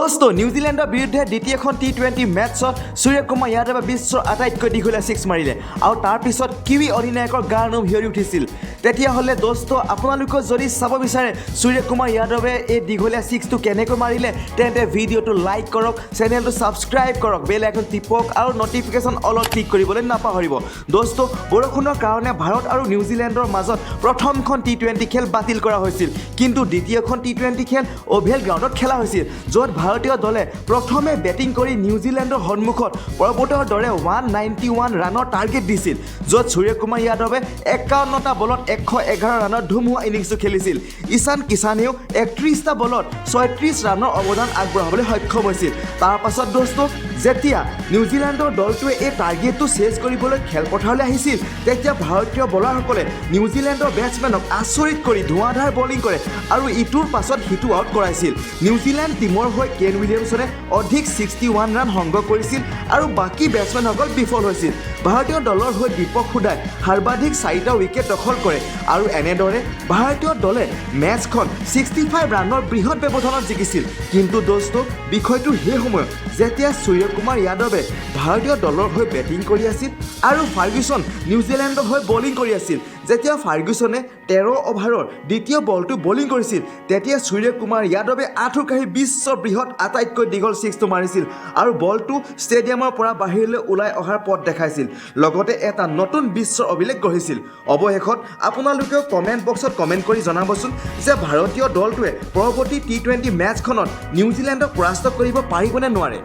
दोस्तों নিউজিলেণ্ডৰ বিৰুদ্ধে দ্বিতীয়খন টি20 মেটছত সূৰ্য কুমাৰ যাদৱে বিশ্বৰ আটাইতকৈ দীঘলীয়া ছিক্স মাৰিলে আৰু তাৰ পিছত কিউই অধিনায়কৰ গাৰ নোম হিয়ৰি উঠিছিল। তেতিয়াহ'লে দোস্ত আপোনালোকে যদি চাব বিচাৰে সূৰ্য কুমাৰ যাদৱে এই দীঘলীয়া ছিক্সটো কেনেকৈ মাৰিলে তেন্তে ভিডিঅ'টো লাইক কৰক, চেনেলটো ছাবস্ক্ৰাইব কৰক, বেল আইকন টিপক আৰু নটিফিকেশ্যন অলত ক্লিক কৰিবলৈ নাপাহৰিব। দোস্ত বৰষুণৰ কাৰণে ভাৰত আৰু নিউজিলেণ্ডৰ মাজত প্ৰথমখন টি20 খেল বাতিল কৰা হৈছিল, কিন্তু দ্বিতীয়খন টি20 খেল অভেল গ্ৰাউণ্ডত খেলা হৈছিল, য'ত ভাৰতীয় দলে প্ৰথমে বেটিং কৰি নিউজিলেণ্ডৰ সন্মুখত পৰ্বতৰ দৰে 191 ৰানৰ টাৰ্গেট দিছিল, য'ত সূৰ্য কুমাৰ যাদৱে 51টা বলত 111 ৰানৰ ধুমুহা ইনিংছটো খেলিছিল। ঈশান কিষানেও 31টা বলত 36 ৰানৰ অৱদান আগবঢ়াবলৈ সক্ষম হৈছিল। তাৰ পাছত দোস্ত যেতিয়া নিউজিলেণ্ডৰ দলটোৱে এই টাৰ্গেটটো চেজ কৰিবলৈ খেলপথাৰলৈ আহিছিল, তেতিয়া ভাৰতীয় বলাৰসকলে নিউজিলেণ্ডৰ বেটছমেনক আচৰিত কৰি ধুৱাধাৰ বলিং কৰে আৰু ইটোৰ পাছত সিটো আউট কৰাইছিল। নিউজিলেণ্ড টীমৰ হৈ কেন উইলিয়ামছনে অধিক 61 ৰান সংগ্ৰহ কৰিছিল আৰু বাকী বেটছমেনসকল বিফল হৈছিল। ভাৰতীয় দলৰ হৈ দীপক হুডাই সৰ্বাধিক 4টা উইকেট দখল কৰে আৰু এনেদৰে ভাৰতীয় দলে মেটছখন 65 ৰানৰ বৃহৎ ব্যৱধানত জিকিছিল। কিন্তু দোস্ত বিষয়টো সেই সময়ত যেতিয়া সূৰ্য কুমাৰ যাদৱে ভাৰতীয় দলৰ হৈ বেটিং কৰি আছিল আৰু ফাৰ্গুছন নিউজিলেণ্ডৰ হৈ বলিং কৰি আছিল। যেতিয়া ফাৰ্গুছনে 13 অভাৰৰ দ্বিতীয় বলটো বলিং কৰিছিল, তেতিয়া সূৰ্য কুমাৰ যাদৱে আঁঠু কাঢ়ি বিশ্বৰ বৃহৎ আটাইতকৈ দীঘল ছিক্সটো মাৰিছিল আৰু বলটো ষ্টেডিয়ামৰ পৰা বাহিৰলৈ ওলাই অহাৰ পথ দেখাইছিল, লগতে এটা নতুন বিশ্বৰ অভিলেখ গঢ়িছিল। অৱশেষত আপোনালোকেও কমেণ্ট বক্সত কমেণ্ট কৰি জনাবচোন যে ভাৰতীয় দলটোৱে পৰৱৰ্তী টি20 মেটছখনত নিউজিলেণ্ডক পৰাস্ত কৰিব পাৰিবনে নোৱাৰে।